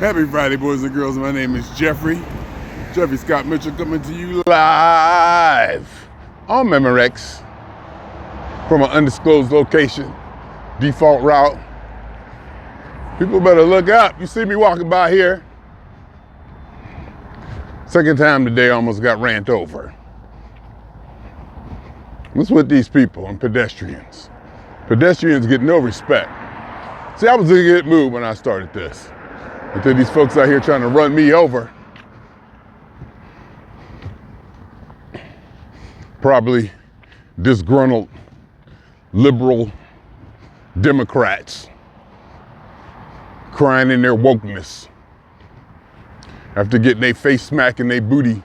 Happy Friday, boys and girls. My name is Jeffrey. Jeffrey Scott Mitchell coming to you live on Memorex from an undisclosed location, default route. People better look up. You see me walking by here. Second time today, almost got ran over. What's with these people and pedestrians? Pedestrians get no respect. See, I was in a good mood when I started this. Until these folks out here trying to run me over. Probably disgruntled liberal Democrats crying in their wokeness after getting their face smacked and their booty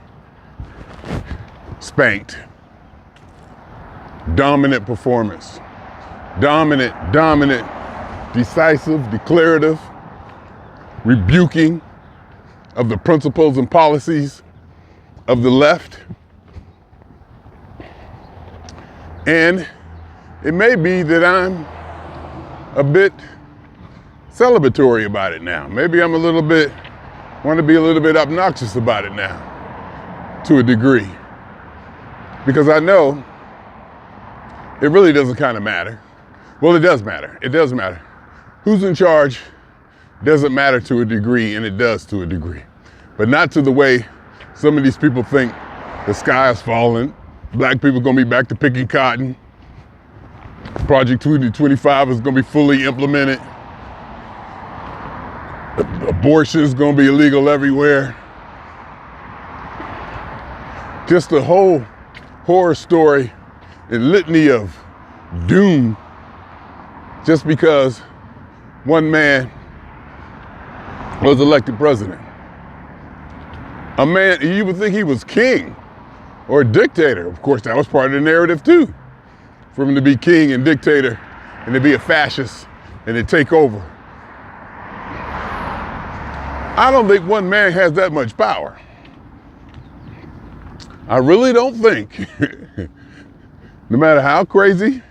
spanked. Dominant performance. Dominant, decisive, declarative, rebuking of the principles and policies of the left. And it may be that I'm a bit celebratory about it now. Maybe I'm want to be a little bit obnoxious about it now, to a degree. Because I know it really doesn't kind of matter. Well, it does matter. It does matter. Who's in charge doesn't matter to a degree, and it does to a degree. But not to the way some of these people think the sky is falling, black people are gonna be back to picking cotton, Project 2025 is gonna be fully implemented, abortion is gonna be illegal everywhere. Just a whole horror story and litany of doom just because one man was elected president. A man, you would think he was king or a dictator. Of course, that was part of the narrative too. For him to be king and dictator and to be a fascist and to take over. I don't think one man has that much power. I really don't think, no matter how crazy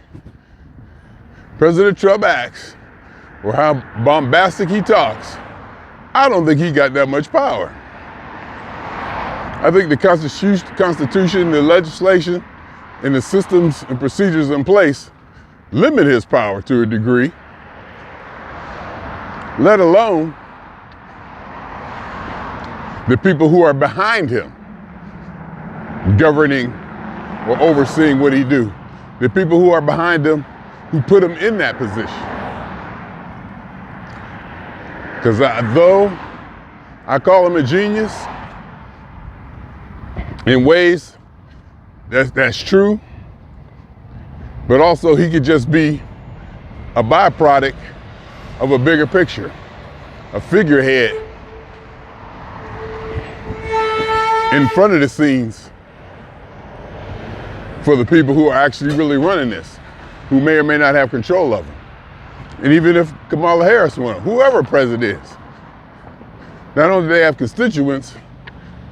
President Trump acts or how bombastic he talks, I don't think he got that much power. I think the Constitution, the legislation, and the systems and procedures in place limit his power to a degree, let alone the people who are behind him governing or overseeing what he do. The people who are behind him who put him in that position. Because though I call him a genius, in ways that's true, but also he could just be a byproduct of a bigger picture, a figurehead in front of the scenes for the people who are actually really running this, who may or may not have control of them. And even if Kamala Harris won, whoever president is, not only do they have constituents,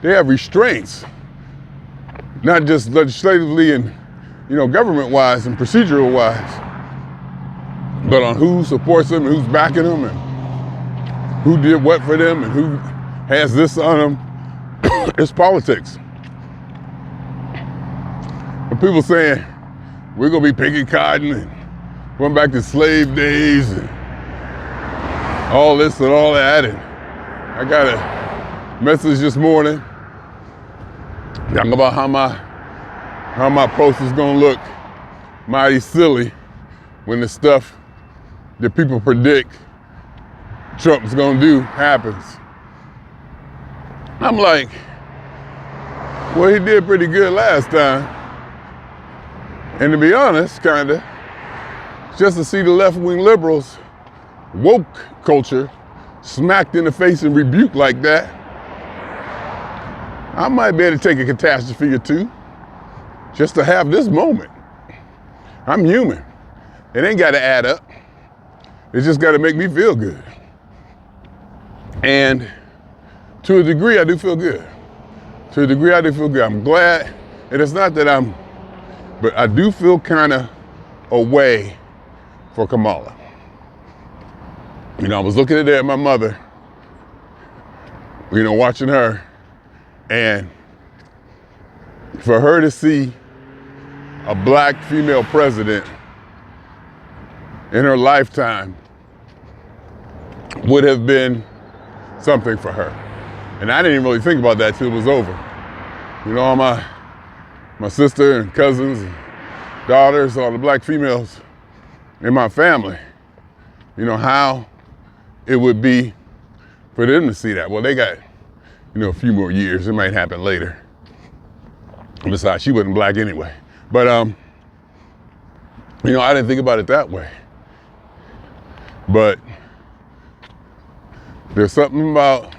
they have restraints, not just legislatively and government-wise and procedural-wise, but on who supports them and who's backing them and who did what for them and who has this on them. It's politics. But people saying we're gonna be picking cotton and going back to slave days and all this and all that. And I got a message this morning talking about how my post is gonna look mighty silly when the stuff that people predict Trump's gonna do happens. I'm like, well, he did pretty good last time. And to be honest, kinda, just to see the left-wing liberals, woke culture, smacked in the face and rebuked like that, I might be able to take a catastrophe or two just to have this moment. I'm human. It ain't gotta add up. It's just gotta make me feel good. And to a degree, I do feel good. To a degree, I do feel good. I'm glad, and it's not that but I do feel kinda away for Kamala. I was looking at my mother watching her, and for her to see a black female president in her lifetime would have been something for her. And I didn't even really think about that till it was over. All my sister and cousins and daughters, all the black females in my family, how it would be for them to see that. Well, they got, a few more years. It might happen later. Besides, she wasn't black anyway. But, I didn't think about it that way. But there's something about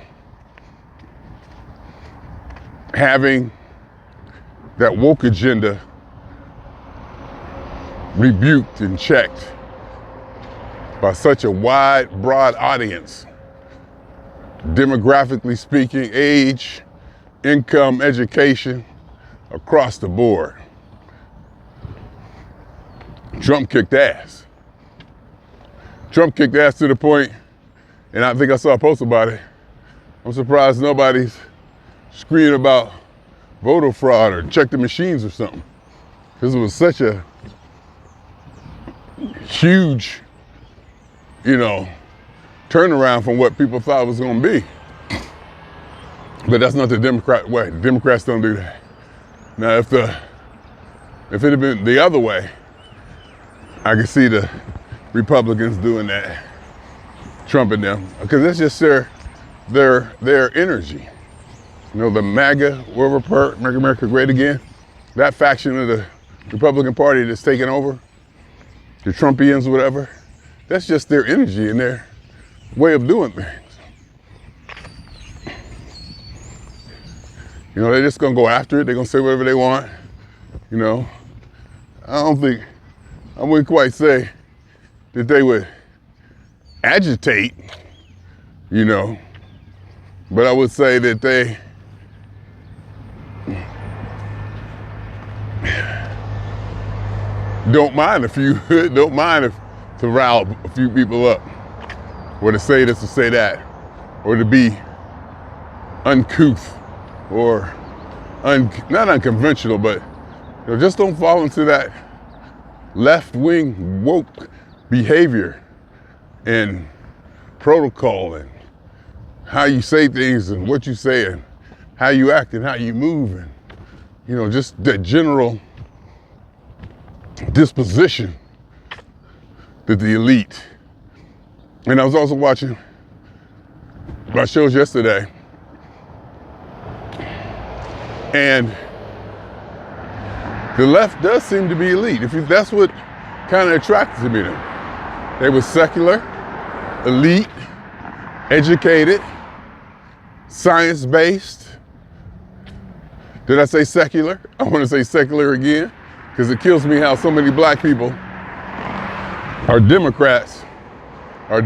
having that woke agenda rebuked and checked by such a wide, broad audience, demographically speaking, age, income, education, across the board. Trump kicked ass. Trump kicked ass to the point, and I think I saw a post about it, I'm surprised nobody's screaming about voter fraud or check the machines or something. Because it was such a huge, turnaround from what people thought it was going to be. But that's not the Democrat way. The Democrats don't do that. Now, if it had been the other way, I could see the Republicans doing that, Trump and them, because that's just their energy. The MAGA, Make America Great Again, that faction of the Republican Party that's taking over, the Trumpians or whatever, that's just their energy and their way of doing things. They're just gonna go after it. They're gonna say whatever they want. I wouldn't quite say that they would agitate, but I would say that they don't mind to rile a few people up, or to say this or say that, or to be uncouth, or not unconventional, but just don't fall into that left-wing woke behavior and protocol and how you say things and what you say and how you act and how you move and just the general disposition that the elite. And I was also watching my shows yesterday, and the left does seem to be elite. That's what kind of attracted me to them. They were secular, elite, educated, science-based. Did I say secular? I want to say secular again, because it kills me how so many black people are Democrats, or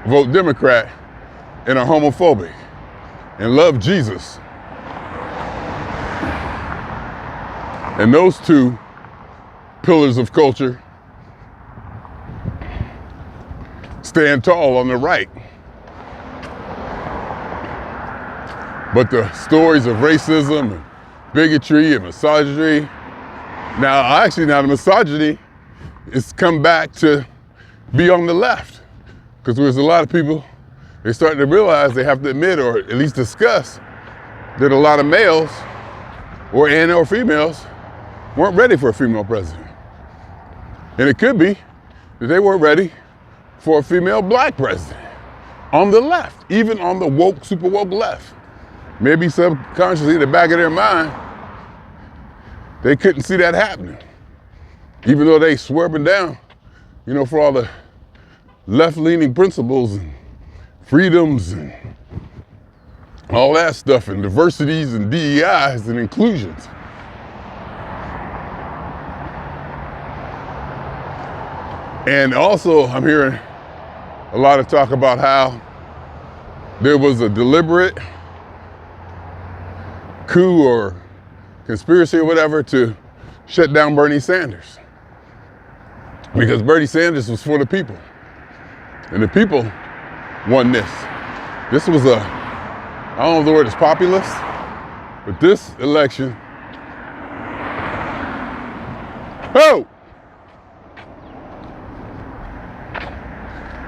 vote Democrat, and are homophobic, and love Jesus. And those two pillars of culture stand tall on the right. But the stories of racism and bigotry and misogyny, now the misogyny is come back to be on the left. Because there's a lot of people, they're starting to realize they have to admit, or at least discuss, that a lot of males or females weren't ready for a female president. And it could be that they weren't ready for a female black president on the left, even on the woke, super woke left. Maybe subconsciously in the back of their mind, they couldn't see that happening. Even though they swerving down, for all the left-leaning principles and freedoms and all that stuff, and diversities and DEIs and inclusions. And also, I'm hearing a lot of talk about how there was a deliberate coup or conspiracy or whatever to shut down Bernie Sanders. Because Bernie Sanders was for the people. And the people won this. This was a I don't know if the word is populist, but this election,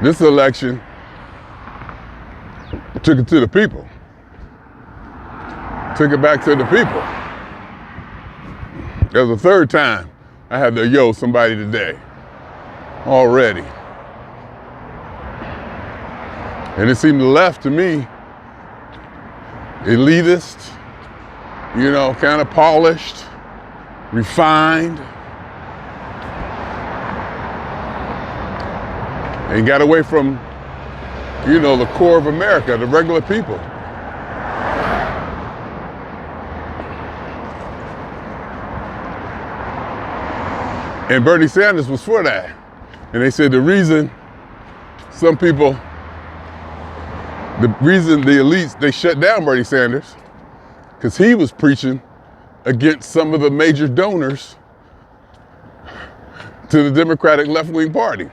this election took it to the people. Took it back to the people. That was the third time I had to yo somebody today already. And it seemed the left to me, elitist, you know, kind of polished, refined, and got away from, you know, the core of America, the regular people. And Bernie Sanders was for that. And they said the reason some people, the reason the elites, they shut down Bernie Sanders, because he was preaching against some of the major donors to the Democratic left-wing party,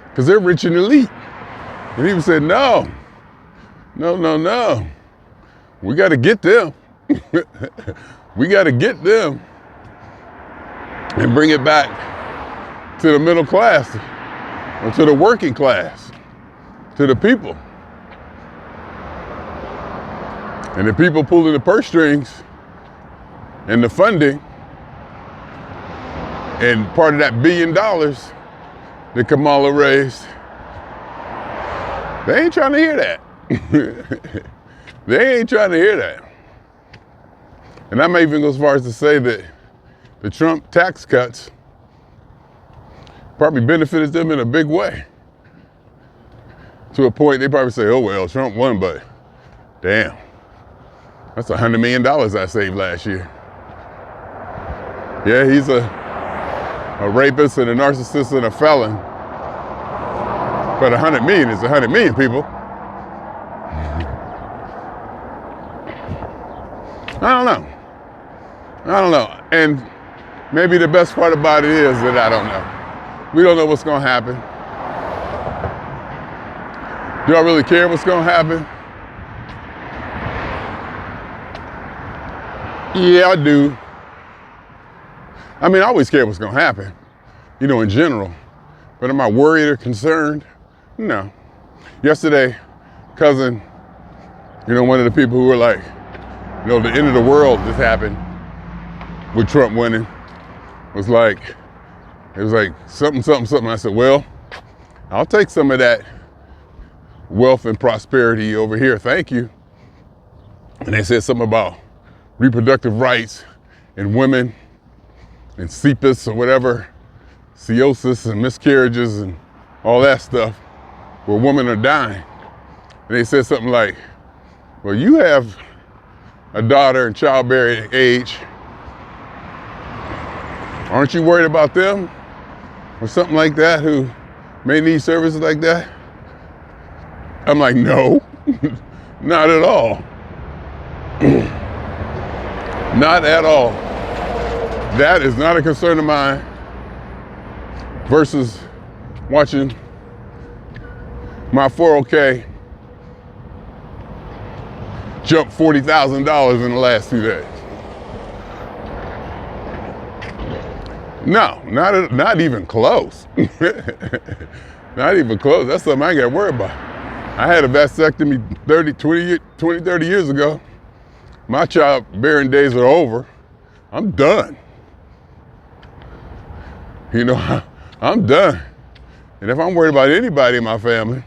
because they're rich and elite. And he said, no, we got to get them. We got to get them and bring it back to the middle class, or to the working class, to the people. And the people pulling the purse strings and the funding, and part of that $1 billion that Kamala raised, they ain't trying to hear that. They ain't trying to hear that. And I may even go as far as to say that the Trump tax cuts probably benefited them in a big way. To a point, they probably say, oh, well, Trump won, but damn, that's $100 million I saved last year. Yeah, he's a rapist and a narcissist and a felon, but 100 million is 100 million, people. I don't know. And maybe the best part about it is that I don't know. We don't know what's going to happen. Do I really care what's going to happen? Yeah, I do. I mean, I always care what's going to happen, you know, in general. But am I worried or concerned? No. Yesterday, cousin, you know, one of the people who were like, you know, the end of the world just happened with Trump winning, was like, it was like something. I said, well, I'll take some of that wealth and prosperity over here, thank you. And they said something about reproductive rights and women and CPIS or whatever, cirrhosis and miscarriages and all that stuff, where women are dying. And they said something like, well, you have a daughter in childbearing age. Aren't you worried about them? Or something like that, who may need services like that? I'm like, no, not at all. Not at all. That is not a concern of mine versus watching my 401k jump $40,000 in the last 2 days. No, not even close. Not even close. That's something I got worried about. I had a vasectomy 30 years ago. My childbearing days are over. I'm done. You know, I'm done. And if I'm worried about anybody in my family,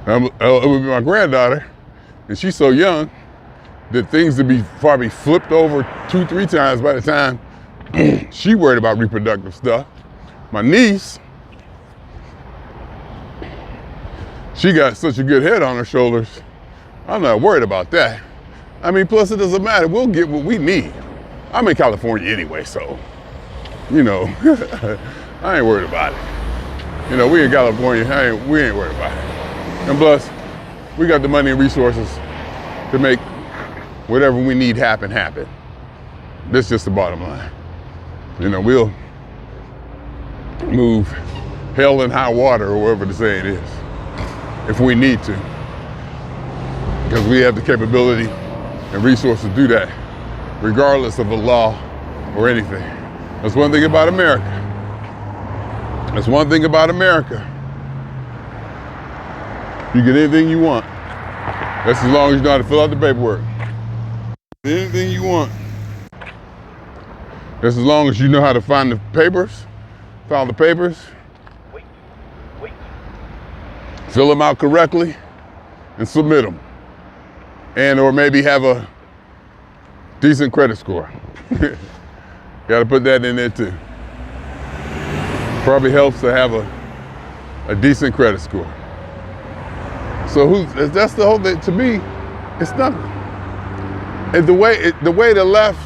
it would be my granddaughter, and she's so young that things would be probably flipped over 2-3 times by the time she worried about reproductive stuff. My niece, she got such a good head on her shoulders. I'm not worried about that. I mean, plus it doesn't matter. We'll get what we need. I'm in California anyway, so, you know, I ain't worried about it. You know, we in California, we ain't worried about it. And plus, we got the money and resources to make whatever we need happen. That's just the bottom line. You know, we'll move hell and high water, or whatever the saying is. if we need to, because we have the capability and resources to do that, regardless of the law or anything. That's one thing about America. That's one thing about America. You get anything you want. That's as long as you know how to fill out the paperwork. Anything you want. That's as long as you know how to find the papers, file the papers, fill them out correctly, and submit them. And or maybe have a decent credit score. Got to put that in there too. Probably helps to have a decent credit score. So that's the whole thing. To me, it's nothing. And the way the left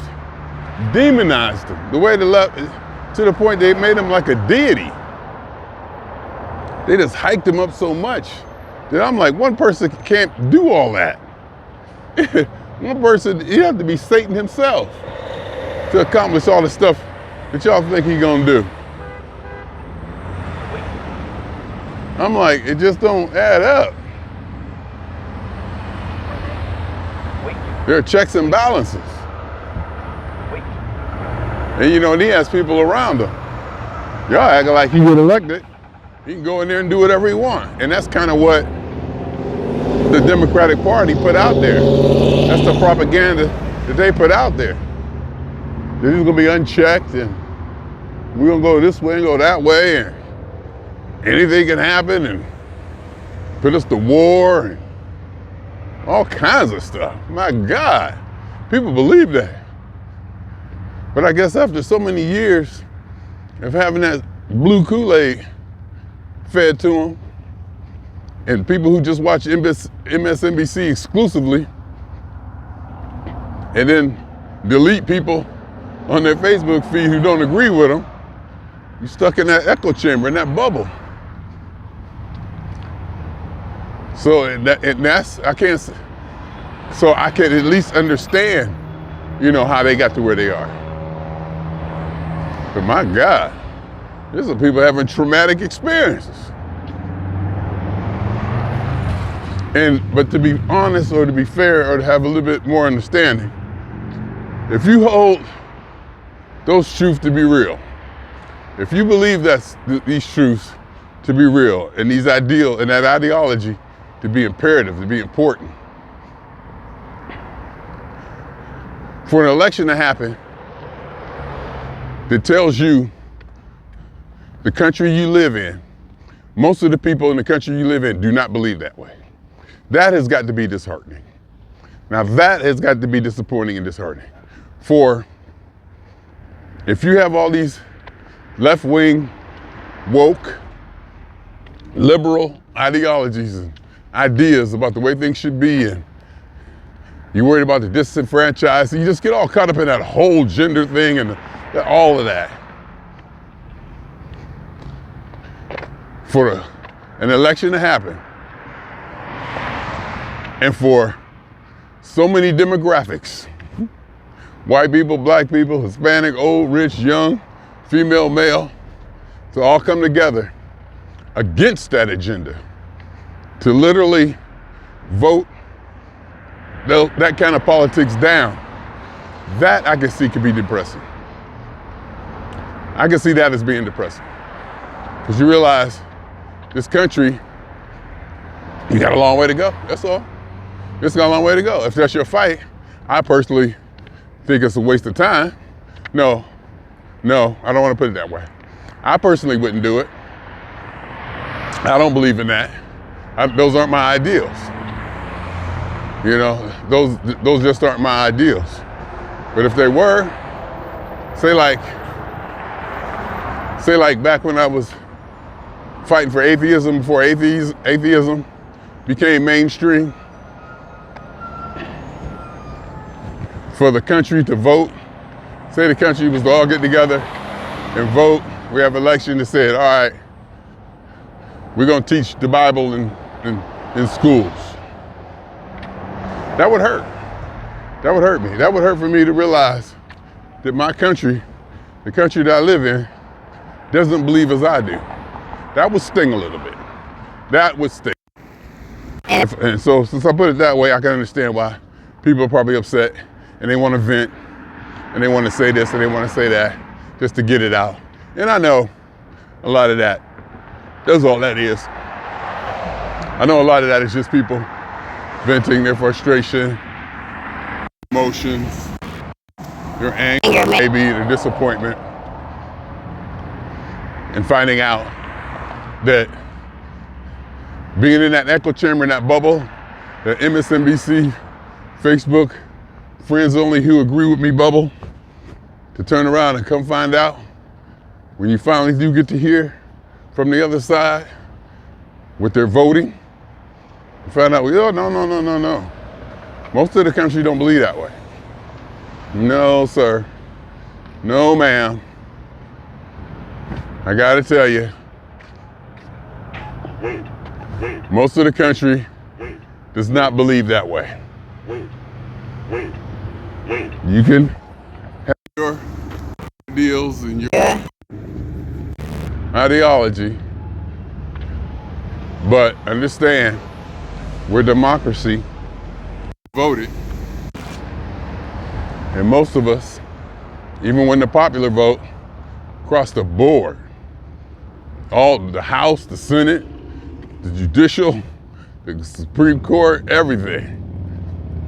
demonized him, the way the left, to the point they made him like a deity. They just hiked him up so much that I'm like, one person can't do all that. One person, you have to be Satan himself to accomplish all the stuff that y'all think he's gonna do. I'm like, it just don't add up. There are checks and balances. And you know, and he has people around him. Y'all acting like he get elected, he can go in there and do whatever he wants. And that's kind of what the Democratic Party put out there. That's the propaganda that they put out there. That he's gonna be unchecked and we're gonna go this way and go that way and anything can happen and put us to war and all kinds of stuff. My God, people believe that. But I guess after so many years of having that blue Kool-Aid fed to them, and people who just watch MSNBC exclusively, and then delete people on their Facebook feed who don't agree with them, you're stuck in that echo chamber, in that bubble. So I can at least understand, you know, how they got to where they are. But my God, these are people having traumatic experiences. But to be honest, or to be fair, or to have a little bit more understanding, if you hold those truths to be real, if you believe these truths to be real, and these ideals and that ideology to be imperative, to be important, for an election to happen that tells you the country you live in, most of the people in the country you live in do not believe that way. That has got to be disheartening. Now that has got to be disappointing and disheartening. For if you have all these left-wing, woke, liberal ideologies and ideas about the way things should be, and you're worried about the disenfranchised, you just get all caught up in that whole gender thing and all of that. For an election to happen, and for so many demographics, white people, black people, Hispanic, old, rich, young, female, male, to all come together against that agenda, to literally vote that kind of politics down, that I can see could be depressing. I can see that as being depressing. Because you realize this country, you got a long way to go, that's all. It's got a long way to go. If that's your fight, I personally think it's a waste of time. No, I don't want to put it that way. I personally wouldn't do it. I don't believe in that. Those aren't my ideals. You know, those just aren't my ideals. But if they were, say like back when I was fighting for atheism, before atheism became mainstream, for the country to vote, say the country was to all get together and vote, we have an election that said, all right, we're gonna teach the Bible in schools. That would hurt. That would hurt me. That would hurt for me to realize that my country, the country that I live in, doesn't believe as I do. That would sting a little bit. That would sting. And so since I put it that way, I can understand why people are probably upset and they want to vent and they want to say this and they want to say that just to get it out. And I know a lot of that, that's all that is. I know a lot of that is just people venting their frustration, emotions, their anger, maybe their disappointment, and finding out that being in that echo chamber, in that bubble, that MSNBC, Facebook, friends only who agree with me bubble, to turn around and come find out when you finally do get to hear from the other side with their voting, you find out, oh, no. Most of the country don't believe that way. No, sir. No, ma'am. I gotta tell you, most of the country does not believe that way. You can have your deals and your ideology, but understand we're democracy, voted, and most of us, even when the popular vote, across the board, all the House, the Senate, the Judicial, the Supreme Court, everything.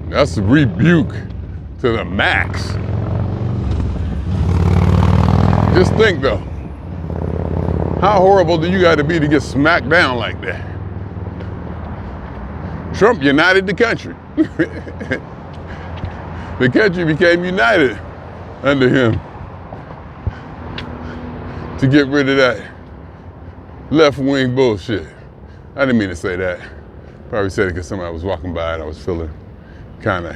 That's a rebuke to the max. Just think though, how horrible do you gotta be to get smacked down like that? Trump united the country. The country became united under him to get rid of that left-wing bullshit. I didn't mean to say that. Probably said it because somebody was walking by and I was feeling kind of,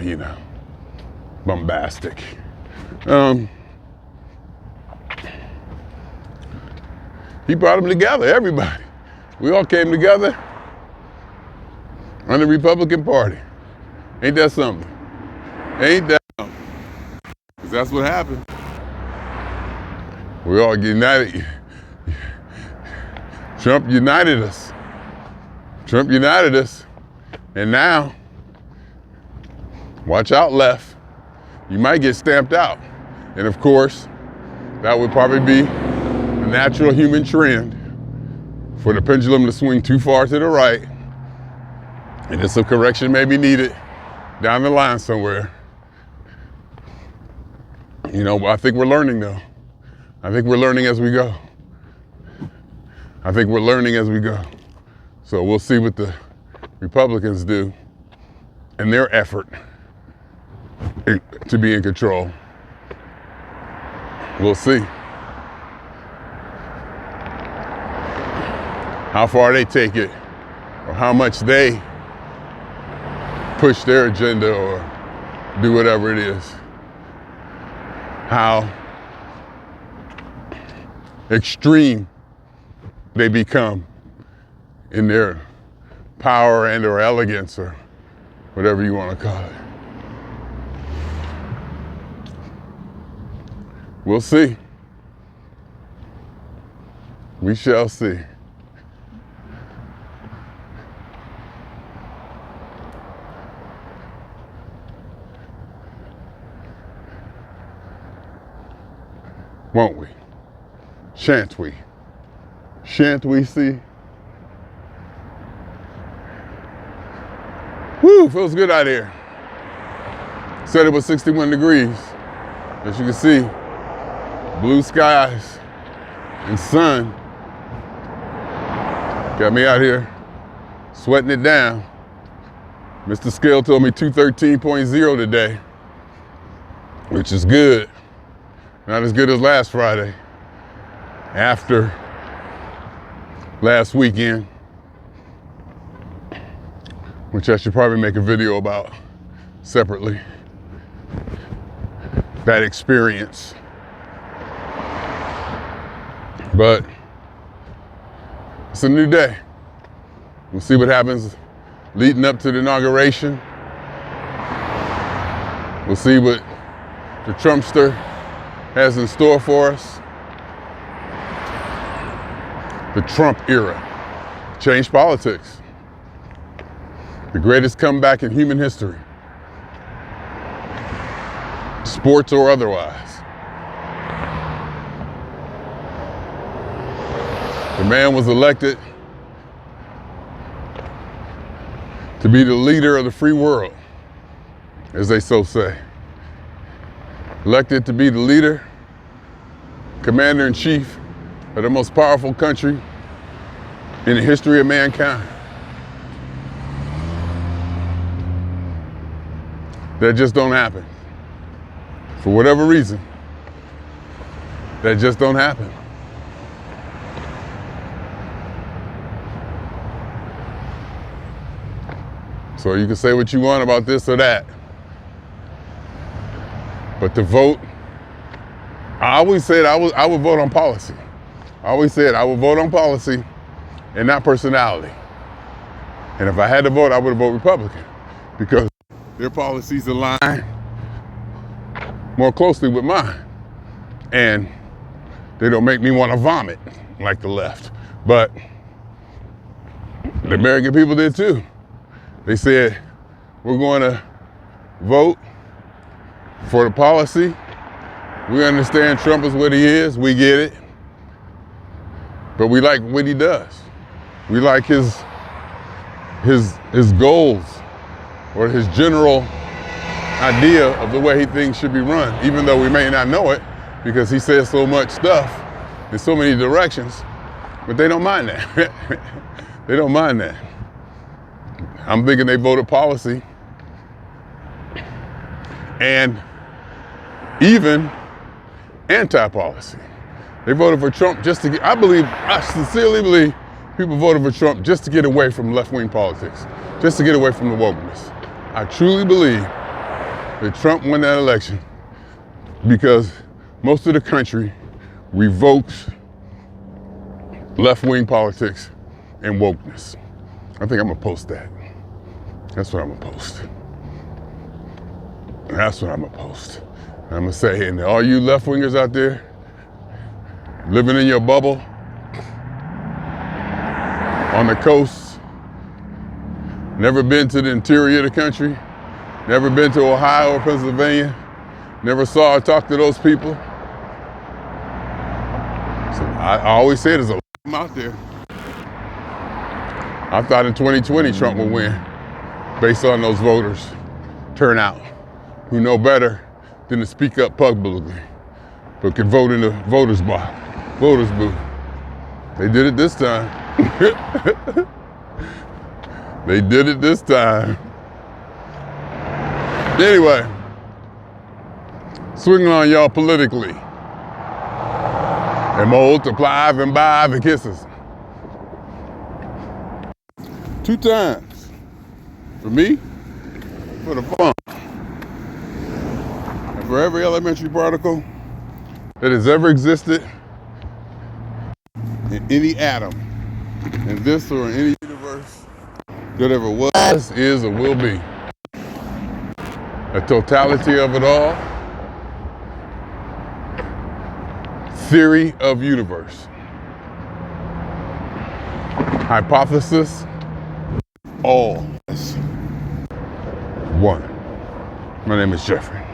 bombastic. He brought them together, everybody. We all came together on the Republican Party. Ain't that something? Ain't that something? Because that's what happened. We all united. Trump united us. Trump united us. And now, watch out, left. You might get stamped out. And of course, that would probably be a natural human trend for the pendulum to swing too far to the right. And then some correction may be needed down the line somewhere. I think we're learning though. I think we're learning as we go. So we'll see what the Republicans do in their effort to be in control. We'll see how far they take it or how much they push their agenda or do whatever it is. How extreme they become in their power and or elegance or whatever you want to call it. We'll see. We shall see. Won't we? Shan't we? Shan't we see? Woo, feels good out here. Said it was 61 degrees. As you can see, blue skies and sun got me out here sweating it down. Mr. Scale told me 213.0 today, which is good. Not as good as last Friday, after last weekend, which I should probably make a video about separately. That experience. But it's a new day. We'll see what happens leading up to the inauguration. We'll see what the Trumpster has in store for us. The Trump era changed politics. The greatest comeback in human history, sports or otherwise. The man was elected to be the leader of the free world, as they so say. Elected to be the leader, commander-in-chief of the most powerful country in the history of mankind. That just don't happen. For whatever reason, that just don't happen. So you can say what you want about this or that, but to vote, I always said I would vote on policy. I always said I would vote on policy and not personality. And if I had to vote, I would have voted Republican because their policies align more closely with mine. And they don't make me want to vomit like the left. But the American people did too. They said, we're going to vote for the policy. We understand Trump is what he is. We get it. But we like what he does. We like his goals or his general idea of the way he thinks should be run, even though we may not know it because he says so much stuff in so many directions, but they don't mind that. They don't mind that. I'm thinking they voted policy and even anti-policy. They voted for Trump just to get, I sincerely believe people voted for Trump just to get away from left-wing politics, just to get away from the wokeness. I truly believe that Trump won that election because most of the country revokes left-wing politics and wokeness. I think I'm gonna post that. That's what I'm gonna post. That's what I'm gonna post. I'm gonna say, and all you left-wingers out there living in your bubble on the coast, never been to the interior of the country, never been to Ohio or Pennsylvania, never saw or talked to those people. So I always say there's a lot of them out there. I thought in 2020 Trump would win based on those voters turnout who know better than to speak up publicly, but can vote in the voters booth. They did it this time. They did it this time. Anyway, swinging on y'all politically. And multiply and buy the kisses. 2 times. For me, for the fun. And for every elementary particle that has ever existed in any atom, in this or in any universe that ever was, is, or will be. The totality of it all. Theory of universe. Hypothesis. All is one. My name is Jeffery.